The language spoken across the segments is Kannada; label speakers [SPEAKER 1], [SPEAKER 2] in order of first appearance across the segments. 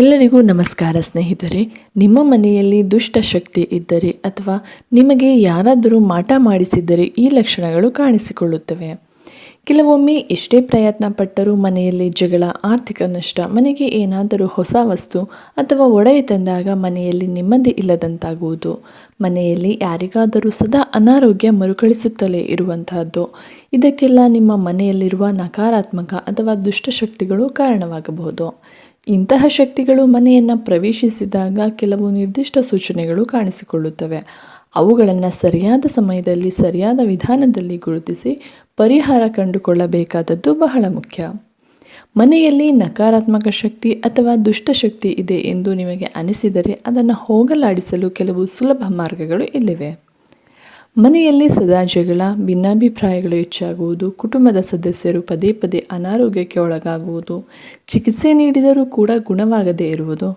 [SPEAKER 1] ಎಲ್ಲರಿಗೂ ನಮಸ್ಕಾರ ಸ್ನೇಹಿತರೆ. ನಿಮ್ಮ ಮನೆಯಲ್ಲಿ ದುಷ್ಟ ಶಕ್ತಿ ಇದ್ದರೆ ಅಥವಾ ನಿಮಗೆ ಯಾರಾದರೂ ಮಾಟ ಮಾಡಿಸಿದ್ದರೆ ಈ ಲಕ್ಷಣಗಳು ಕಾಣಿಸಿಕೊಳ್ಳುತ್ತವೆ. ಕೆಲವೊಮ್ಮೆ ಎಷ್ಟೇ ಪ್ರಯತ್ನ ಪಟ್ಟರೂ ಮನೆಯಲ್ಲಿ ಜಗಳ, ಆರ್ಥಿಕ ನಷ್ಟ, ಮನೆಗೆ ಏನಾದರೂ ಹೊಸ ವಸ್ತು ಅಥವಾ ಒಡವೆ ತಂದಾಗ ಮನೆಯಲ್ಲಿ ನೆಮ್ಮದಿ ಇಲ್ಲದಂತಾಗುವುದು, ಮನೆಯಲ್ಲಿ ಯಾರಿಗಾದರೂ ಸದಾ ಅನಾರೋಗ್ಯ ಮರುಕಳಿಸುತ್ತಲೇ ಇರುವಂತಹದ್ದು, ಇದಕ್ಕೆಲ್ಲ ನಿಮ್ಮ ಮನೆಯಲ್ಲಿರುವ ನಕಾರಾತ್ಮಕ ಅಥವಾ ದುಷ್ಟಶಕ್ತಿಗಳು ಕಾರಣವಾಗಬಹುದು. ಇಂತಹ ಶಕ್ತಿಗಳು ಮನೆಯನ್ನು ಪ್ರವೇಶಿಸಿದಾಗ ಕೆಲವು ನಿರ್ದಿಷ್ಟ ಸೂಚನೆಗಳು ಕಾಣಿಸಿಕೊಳ್ಳುತ್ತವೆ. ಅವುಗಳನ್ನು ಸರಿಯಾದ ಸಮಯದಲ್ಲಿ ಸರಿಯಾದ ವಿಧಾನದಲ್ಲಿ ಗುರುತಿಸಿ ಪರಿಹಾರ ಕಂಡುಕೊಳ್ಳಬೇಕಾದದ್ದು ಬಹಳ ಮುಖ್ಯ. ಮನೆಯಲ್ಲಿ ನಕಾರಾತ್ಮಕ ಶಕ್ತಿ ಅಥವಾ ದುಷ್ಟಶಕ್ತಿ ಇದೆ ಎಂದು ನಿಮಗೆ ಅನಿಸಿದರೆ ಅದನ್ನು ಹೋಗಲಾಡಿಸಲು ಕೆಲವು ಸುಲಭ ಮಾರ್ಗಗಳು ಇಲ್ಲಿವೆ. ಮನೆಯಲ್ಲಿ ಸದಾ ಜಗಳ, ಭಿನ್ನಾಭಿಪ್ರಾಯಗಳು ಹೆಚ್ಚಾಗುವುದು, ಕುಟುಂಬದ ಸದಸ್ಯರು ಪದೇ ಪದೇ ಅನಾರೋಗ್ಯಕ್ಕೆ ಒಳಗಾಗುವುದು, ಚಿಕಿತ್ಸೆ ನೀಡಿದರೂ ಕೂಡ ಗುಣವಾಗದೇ ಇರುವುದು,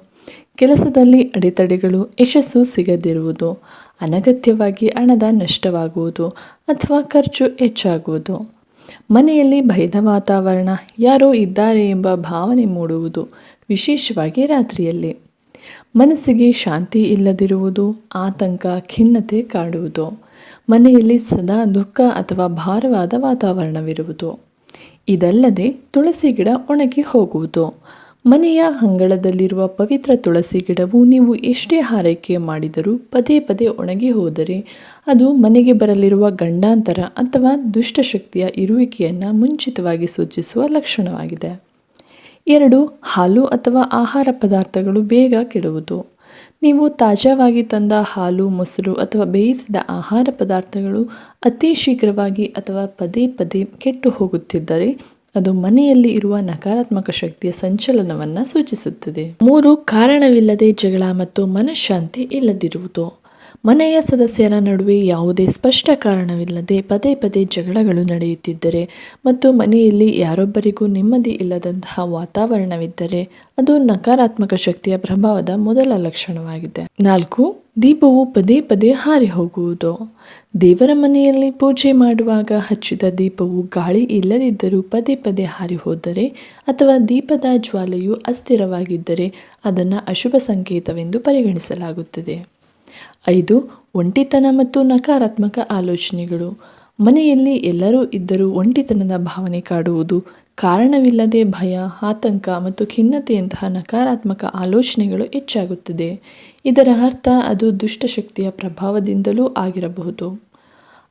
[SPEAKER 1] ಕೆಲಸದಲ್ಲಿ ಅಡೆತಡೆಗಳು, ಯಶಸ್ಸು ಸಿಗದಿರುವುದು, ಅನಗತ್ಯವಾಗಿ ಹಣದ ನಷ್ಟವಾಗುವುದು ಅಥವಾ ಖರ್ಚು ಹೆಚ್ಚಾಗುವುದು, ಮನೆಯಲ್ಲಿ ಭಯದ ವಾತಾವರಣ, ಯಾರೋ ಇದ್ದಾರೆ ಎಂಬ ಭಾವನೆ ಮೂಡುವುದು, ವಿಶೇಷವಾಗಿ ರಾತ್ರಿಯಲ್ಲಿ, ಮನಸ್ಸಿಗೆ ಶಾಂತಿ ಇಲ್ಲದಿರುವುದು, ಆತಂಕ, ಖಿನ್ನತೆ ಕಾಡುವುದು, ಮನೆಯಲ್ಲಿ ಸದಾ ದುಃಖ ಅಥವಾ ಭಾರವಾದ ವಾತಾವರಣವಿರುವುದು. ಇದಲ್ಲದೆ ತುಳಸಿ ಗಿಡ ಒಣಗಿ ಹೋಗುವುದು. ಮನೆಯ ಅಂಗಳದಲ್ಲಿರುವ ಪವಿತ್ರ ತುಳಸಿ ಗಿಡವು ನೀವು ಎಷ್ಟೇ ಹಾರೈಕೆ ಮಾಡಿದರೂ ಪದೇ ಪದೇ ಒಣಗಿ ಹೋದರೆ ಅದು ಮನೆಗೆ ಬರಲಿರುವ ಗಂಡಾಂತರ ಅಥವಾ ದುಷ್ಟಶಕ್ತಿಯ ಇರುವಿಕೆಯನ್ನು ಮುಂಚಿತವಾಗಿ ಸೂಚಿಸುವ ಲಕ್ಷಣವಾಗಿದೆ. 2. ಹಾಲು ಅಥವಾ ಆಹಾರ ಪದಾರ್ಥಗಳು ಬೇಗ ಕೆಡುವುದು. ನೀವು ತಾಜಾವಾಗಿ ತಂದ ಹಾಲು, ಮೊಸರು ಅಥವಾ ಬೇಯಿಸಿದ ಆಹಾರ ಪದಾರ್ಥಗಳು ಅತಿ ಶೀಘ್ರವಾಗಿ ಅಥವಾ ಪದೇ ಪದೇ ಕೆಟ್ಟು ಹೋಗುತ್ತಿದ್ದರೆ ಅದು ಮನೆಯಲ್ಲಿ ಇರುವ ನಕಾರಾತ್ಮಕ ಶಕ್ತಿಯ ಸಂಚಲನವನ್ನು ಸೂಚಿಸುತ್ತದೆ. 3. ಕಾರಣವಿಲ್ಲದೆ ಜಗಳ ಮತ್ತು ಮನಃಶಾಂತಿ ಇಲ್ಲದಿರುವುದು. ಮನೆಯ ಸದಸ್ಯರ ನಡುವೆ ಯಾವುದೇ ಸ್ಪಷ್ಟ ಕಾರಣವಿಲ್ಲದೆ ಪದೇ ಪದೇ ಜಗಳಗಳು ನಡೆಯುತ್ತಿದ್ದರೆ ಮತ್ತು ಮನೆಯಲ್ಲಿ ಯಾರೊಬ್ಬರಿಗೂ ನೆಮ್ಮದಿ ಇಲ್ಲದಂತಹ ವಾತಾವರಣವಿದ್ದರೆ ಅದು ನಕಾರಾತ್ಮಕ ಶಕ್ತಿಯ ಪ್ರಭಾವದ ಮೊದಲ ಲಕ್ಷಣವಾಗಿದೆ. 4. ದೀಪವು ಪದೇ ಪದೇ ಹಾರಿ ಹೋಗುವುದು. ದೇವರ ಮನೆಯಲ್ಲಿ ಪೂಜೆ ಮಾಡುವಾಗ ಹಚ್ಚಿದ ದೀಪವು ಗಾಳಿ ಇಲ್ಲದಿದ್ದರೂ ಪದೇ ಪದೇ ಹಾರಿ ಹೋದರೆ ಅಥವಾ ದೀಪದ ಜ್ವಾಲೆಯು ಅಸ್ಥಿರವಾಗಿದ್ದರೆ ಅದನ್ನು ಅಶುಭ ಸಂಕೇತವೆಂದು ಪರಿಗಣಿಸಲಾಗುತ್ತದೆ. 5. ಒಂಟಿತನ ಮತ್ತು ನಕಾರಾತ್ಮಕ ಆಲೋಚನೆಗಳು. ಮನೆಯಲ್ಲಿ ಎಲ್ಲರೂ ಇದ್ದರೂ ಒಂಟಿತನದ ಭಾವನೆ ಕಾಡುವುದು, ಕಾರಣವಿಲ್ಲದೆ ಭಯ, ಆತಂಕ ಮತ್ತು ಖಿನ್ನತೆಯಂತಹ ನಕಾರಾತ್ಮಕ ಆಲೋಚನೆಗಳು ಹೆಚ್ಚಾಗುತ್ತದೆ. ಇದರ ಅರ್ಥ ಅದು ದುಷ್ಟಶಕ್ತಿಯ ಪ್ರಭಾವದಿಂದಲೂ ಆಗಿರಬಹುದು.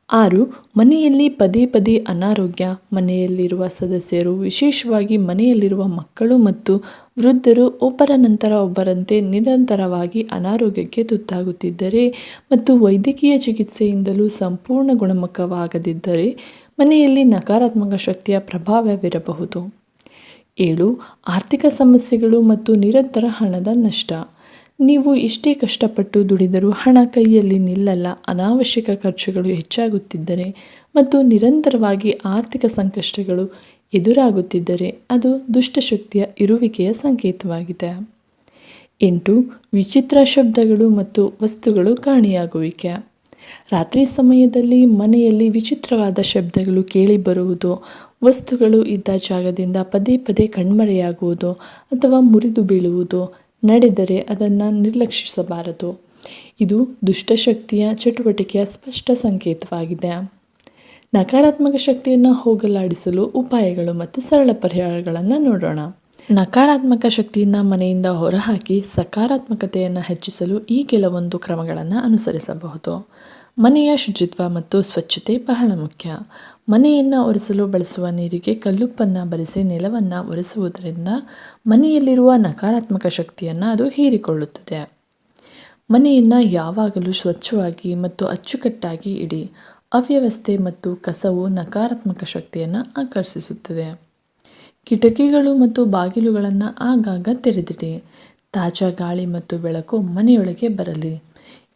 [SPEAKER 1] 6. ಮನೆಯಲ್ಲಿ ಪದೇ ಪದೇ ಅನಾರೋಗ್ಯ. ಮನೆಯಲ್ಲಿರುವ ಸದಸ್ಯರು, ವಿಶೇಷವಾಗಿ ಮನೆಯಲ್ಲಿರುವ ಮಕ್ಕಳು ಮತ್ತು ವೃದ್ಧರು ಒಬ್ಬರ ನಂತರ ಒಬ್ಬರಂತೆ ನಿರಂತರವಾಗಿ ಅನಾರೋಗ್ಯಕ್ಕೆ ತುತ್ತಾಗುತ್ತಿದ್ದರೆ ಮತ್ತು ವೈದ್ಯಕೀಯ ಚಿಕಿತ್ಸೆಯಿಂದಲೂ ಸಂಪೂರ್ಣ ಗುಣಮುಖವಾಗದಿದ್ದರೆ ಮನೆಯಲ್ಲಿ ನಕಾರಾತ್ಮಕ ಶಕ್ತಿಯ ಪ್ರಭಾವವಿರಬಹುದು. 7. ಆರ್ಥಿಕ ಸಮಸ್ಯೆಗಳು ಮತ್ತು ನಿರಂತರ ಹಣದ ನಷ್ಟ. ನೀವು ಎಷ್ಟೇ ಕಷ್ಟಪಟ್ಟು ದುಡಿದರೂ ಹಣ ಕೈಯಲ್ಲಿ ನಿಲ್ಲಲ್ಲ, ಅನಾವಶ್ಯಕ ಖರ್ಚುಗಳು ಹೆಚ್ಚಾಗುತ್ತಿದ್ದರೆ ಮತ್ತು ನಿರಂತರವಾಗಿ ಆರ್ಥಿಕ ಸಂಕಷ್ಟಗಳು ಎದುರಾಗುತ್ತಿದ್ದರೆ ಅದು ದುಷ್ಟಶಕ್ತಿಯ ಇರುವಿಕೆಯ ಸಂಕೇತವಾಗಿದೆ. 8. ವಿಚಿತ್ರ ಶಬ್ದಗಳು ಮತ್ತು ವಸ್ತುಗಳು ಕಾಣೆಯಾಗುವಿಕೆ. ರಾತ್ರಿ ಸಮಯದಲ್ಲಿ ಮನೆಯಲ್ಲಿ ವಿಚಿತ್ರವಾದ ಶಬ್ದಗಳು ಕೇಳಿಬರುವುದು, ವಸ್ತುಗಳು ಇದ್ದ ಜಾಗದಿಂದ ಪದೇ ಪದೇ ಕಣ್ಮರೆಯಾಗುವುದು ಅಥವಾ ಮುರಿದು ಬೀಳುವುದು ನಡೆದರೆ ಅದನ್ನು ನಿರ್ಲಕ್ಷಿಸಬಾರದು. ಇದು ದುಷ್ಟಶಕ್ತಿಯ ಚಟುವಟಿಕೆಯ ಸ್ಪಷ್ಟ ಸಂಕೇತವಾಗಿದೆ. ನಕಾರಾತ್ಮಕ ಶಕ್ತಿಯನ್ನು ಹೋಗಲಾಡಿಸಲು ಉಪಾಯಗಳು ಮತ್ತು ಸರಳ ಪರಿಹಾರಗಳನ್ನು ನೋಡೋಣ. ನಕಾರಾತ್ಮಕ ಶಕ್ತಿಯನ್ನು ಮನೆಯಿಂದ ಹೊರಹಾಕಿ ಸಕಾರಾತ್ಮಕತೆಯನ್ನು ಹೆಚ್ಚಿಸಲು ಈ ಕೆಲವೊಂದು ಕ್ರಮಗಳನ್ನು ಅನುಸರಿಸಬಹುದು. ಮನೆಯ ಶುಚಿತ್ವ ಮತ್ತು ಸ್ವಚ್ಛತೆ ಬಹಳ ಮುಖ್ಯ. ಮನೆಯನ್ನು ಒರೆಸಲು ಬಳಸುವ ನೀರಿಗೆ ಕಲ್ಲುಪ್ಪನ್ನು ಬರೆಸಿ ನೆಲವನ್ನು ಒರೆಸುವುದರಿಂದ ಮನೆಯಲ್ಲಿರುವ ನಕಾರಾತ್ಮಕ ಶಕ್ತಿಯನ್ನು ಅದು ಹೀರಿಕೊಳ್ಳುತ್ತದೆ. ಮನೆಯನ್ನು ಯಾವಾಗಲೂ ಸ್ವಚ್ಛವಾಗಿ ಮತ್ತು ಅಚ್ಚುಕಟ್ಟಾಗಿ ಇಡಿ. ಅವ್ಯವಸ್ಥೆ ಮತ್ತು ಕಸವು ನಕಾರಾತ್ಮಕ ಶಕ್ತಿಯನ್ನು ಆಕರ್ಷಿಸುತ್ತದೆ. ಕಿಟಕಿಗಳು ಮತ್ತು ಬಾಗಿಲುಗಳನ್ನು ಆಗಾಗ ತೆರೆದಿಡಿ. ತಾಜಾ ಗಾಳಿ ಮತ್ತು ಬೆಳಕು ಮನೆಯೊಳಗೆ ಬರಲಿ.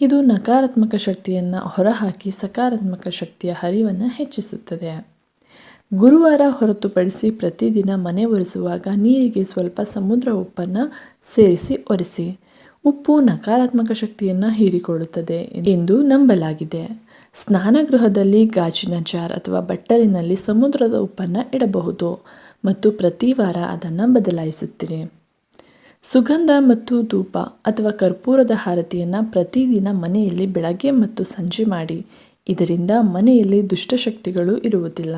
[SPEAKER 1] ಇದು ನಕಾರಾತ್ಮಕ ಶಕ್ತಿಯನ್ನು ಹೊರಹಾಕಿ ಸಕಾರಾತ್ಮಕ ಶಕ್ತಿಯ ಹರಿವನ್ನು ಹೆಚ್ಚಿಸುತ್ತದೆ. ಗುರುವಾರ ಹೊರತುಪಡಿಸಿ ಪ್ರತಿದಿನ ಮನೆ ಒರೆಸುವಾಗ ನೀರಿಗೆ ಸ್ವಲ್ಪ ಸಮುದ್ರ ಉಪ್ಪನ್ನು ಸೇರಿಸಿ ಒರೆಸಿ. ಉಪ್ಪು ನಕಾರಾತ್ಮಕ ಶಕ್ತಿಯನ್ನು ಹೀರಿಕೊಳ್ಳುತ್ತದೆ ಎಂದು ನಂಬಲಾಗಿದೆ. ಸ್ನಾನಗೃಹದಲ್ಲಿ ಗಾಜಿನ ಜಾರ್ ಅಥವಾ ಬಟ್ಟಲಿನಲ್ಲಿ ಸಮುದ್ರದ ಉಪ್ಪನ್ನು ಇಡಬಹುದು ಮತ್ತು ಪ್ರತಿ ವಾರ ಅದನ್ನು ಬದಲಾಯಿಸುತ್ತೀರಿ. ಸುಗಂಧ ಮತ್ತು ಧೂಪ ಅಥವಾ ಕರ್ಪೂರದ ಆರತಿಯನ್ನು ಪ್ರತಿದಿನ ಮನೆಯಲ್ಲಿ ಬೆಳಗ್ಗೆ ಮತ್ತು ಸಂಜೆ ಮಾಡಿ. ಇದರಿಂದ ಮನೆಯಲ್ಲಿ ದುಷ್ಟಶಕ್ತಿಗಳು ಇರುವುದಿಲ್ಲ.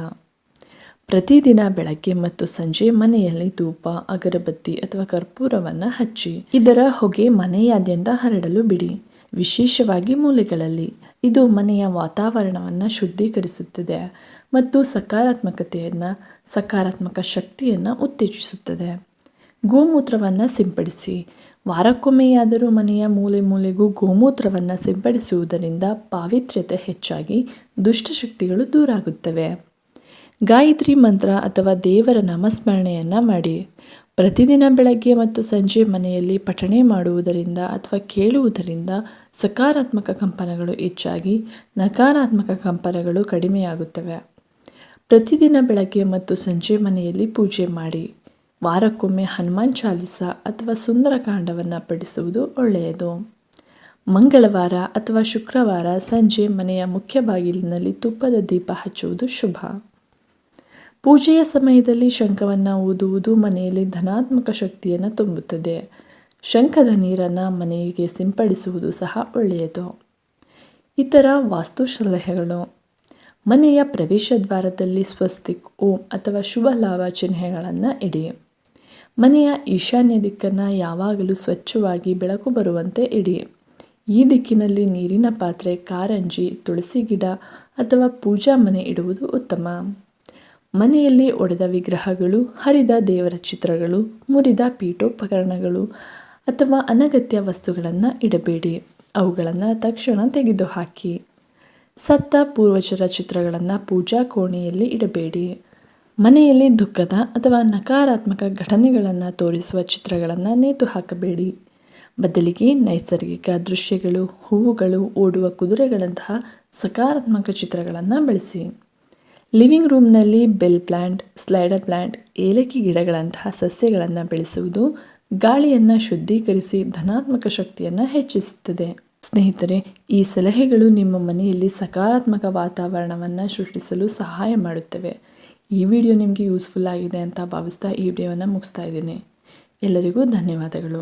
[SPEAKER 1] ಪ್ರತಿದಿನ ಬೆಳಗ್ಗೆ ಮತ್ತು ಸಂಜೆ ಮನೆಯಲ್ಲಿ ಧೂಪ, ಅಗರಬತ್ತಿ ಅಥವಾ ಕರ್ಪೂರವನ್ನು ಹಚ್ಚಿ ಇದರ ಹೊಗೆ ಮನೆಯಾದ್ಯಂತ ಹರಡಲು ಬಿಡಿ, ವಿಶೇಷವಾಗಿ ಮೂಲೆಗಳಲ್ಲಿ. ಇದು ಮನೆಯ ವಾತಾವರಣವನ್ನು ಶುದ್ಧೀಕರಿಸುತ್ತದೆ ಮತ್ತು ಸಕಾರಾತ್ಮಕ ಶಕ್ತಿಯನ್ನು ಉತ್ತೇಜಿಸುತ್ತದೆ. ಗೋಮೂತ್ರವನ್ನು ಸಿಂಪಡಿಸಿ. ವಾರಕ್ಕೊಮ್ಮೆಯಾದರೂ ಮನೆಯ ಮೂಲೆ ಮೂಲೆಗೂ ಗೋಮೂತ್ರವನ್ನು ಸಿಂಪಡಿಸುವುದರಿಂದ ಪಾವಿತ್ರ್ಯತೆ ಹೆಚ್ಚಾಗಿ ದುಷ್ಟಶಕ್ತಿಗಳು ದೂರಾಗುತ್ತವೆ. ಗಾಯತ್ರಿ ಮಂತ್ರ ಅಥವಾ ದೇವರ ನಾಮಸ್ಮರಣೆಯನ್ನು ಮಾಡಿ. ಪ್ರತಿದಿನ ಬೆಳಗ್ಗೆ ಮತ್ತು ಸಂಜೆ ಮನೆಯಲ್ಲಿ ಪಠಣೆ ಮಾಡುವುದರಿಂದ ಅಥವಾ ಕೇಳುವುದರಿಂದ ಸಕಾರಾತ್ಮಕ ಕಂಪನಗಳು ಹೆಚ್ಚಾಗಿ ನಕಾರಾತ್ಮಕ ಕಂಪನಗಳು ಕಡಿಮೆಯಾಗುತ್ತವೆ. ಪ್ರತಿದಿನ ಬೆಳಗ್ಗೆ ಮತ್ತು ಸಂಜೆ ಮನೆಯಲ್ಲಿ ಪೂಜೆ ಮಾಡಿ. ವಾರಕ್ಕೊಮ್ಮೆ ಹನುಮಾನ್ ಚಾಲಿಸ ಅಥವಾ ಸುಂದರಕಾಂಡವನ್ನು ಪಠಿಸುವುದು ಒಳ್ಳೆಯದು. ಮಂಗಳವಾರ ಅಥವಾ ಶುಕ್ರವಾರ ಸಂಜೆ ಮನೆಯ ಮುಖ್ಯ ಬಾಗಿಲಿನಲ್ಲಿ ತುಪ್ಪದ ದೀಪ ಹಚ್ಚುವುದು ಶುಭ. ಪೂಜೆಯ ಸಮಯದಲ್ಲಿ ಶಂಖವನ್ನು ಊದುವುದು ಮನೆಯಲ್ಲಿ ಧನಾತ್ಮಕ ಶಕ್ತಿಯನ್ನು ತುಂಬುತ್ತದೆ. ಶಂಖದ ನೀರನ್ನು ಮನೆಗೆ ಸಿಂಪಡಿಸುವುದು ಸಹ ಒಳ್ಳೆಯದು. ಇತರ ವಾಸ್ತು ಸಲಹೆಗಳು: ಮನೆಯ ಪ್ರವೇಶ ದ್ವಾರದಲ್ಲಿ ಸ್ವಸ್ತಿಕ್, ಓಂ ಅಥವಾ ಶುಭ ಲಾಭ ಚಿಹ್ನೆಗಳನ್ನು ಇಡಿ. ಮನೆಯ ಈಶಾನ್ಯ ದಿಕ್ಕನ್ನು ಯಾವಾಗಲೂ ಸ್ವಚ್ಛವಾಗಿ ಬೆಳಕು ಬರುವಂತೆ ಇಡಿ. ಈ ದಿಕ್ಕಿನಲ್ಲಿ ನೀರಿನ ಪಾತ್ರೆ, ಕಾರಂಜಿ, ತುಳಸಿ ಗಿಡ ಅಥವಾ ಪೂಜಾ ಮನೆ ಇಡುವುದು ಉತ್ತಮ. ಮನೆಯಲ್ಲಿ ಒಡೆದ ವಿಗ್ರಹಗಳು, ಹರಿದ ದೇವರ ಚಿತ್ರಗಳು, ಮುರಿದ ಪೀಠೋಪಕರಣಗಳು ಅಥವಾ ಅನಗತ್ಯ ವಸ್ತುಗಳನ್ನು ಇಡಬೇಡಿ. ಅವುಗಳನ್ನು ತಕ್ಷಣ ತೆಗೆದುಹಾಕಿ. ಸತ್ತ ಪೂರ್ವಜರ ಚಿತ್ರಗಳನ್ನು ಪೂಜಾ ಕೋಣೆಯಲ್ಲಿ ಇಡಬೇಡಿ. ಮನೆಯಲ್ಲಿ ದುಃಖದ ಅಥವಾ ನಕಾರಾತ್ಮಕ ಘಟನೆಗಳನ್ನು ತೋರಿಸುವ ಚಿತ್ರಗಳನ್ನು ನೇತು ಹಾಕಬೇಡಿ. ಬದಲಿಗೆ ನೈಸರ್ಗಿಕ ದೃಶ್ಯಗಳು, ಹೂವುಗಳು, ಓಡುವ ಕುದುರೆಗಳಂತಹ ಸಕಾರಾತ್ಮಕ ಚಿತ್ರಗಳನ್ನು ಬಳಸಿ. ಲಿವಿಂಗ್ ರೂಮ್ನಲ್ಲಿ ಬೆಲ್ ಪ್ಲಾಂಟ್, ಸ್ಲೈಡರ್ ಪ್ಲಾಂಟ್, ಏಲಕ್ಕಿ ಗಿಡಗಳಂತಹ ಸಸ್ಯಗಳನ್ನು ಬೆಳೆಸುವುದು ಗಾಳಿಯನ್ನು ಶುದ್ಧೀಕರಿಸಿ ಧನಾತ್ಮಕ ಶಕ್ತಿಯನ್ನು ಹೆಚ್ಚಿಸುತ್ತದೆ. ಸ್ನೇಹಿತರೆ, ಈ ಸಲಹೆಗಳು ನಿಮ್ಮ ಮನೆಯಲ್ಲಿ ಸಕಾರಾತ್ಮಕ ವಾತಾವರಣವನ್ನು ಸೃಷ್ಟಿಸಲು ಸಹಾಯ ಮಾಡುತ್ತವೆ. ಈ ವಿಡಿಯೋ ನಿಮಗೆ ಯೂಸ್ಫುಲ್ ಆಗಿದೆ ಅಂತ ಭಾವಿಸ್ತಾ ಈ ವಿಡಿಯೋವನ್ನು ಮುಗಿಸ್ತಾ ಇದ್ದೀನಿ. ಎಲ್ಲರಿಗೂ ಧನ್ಯವಾದಗಳು.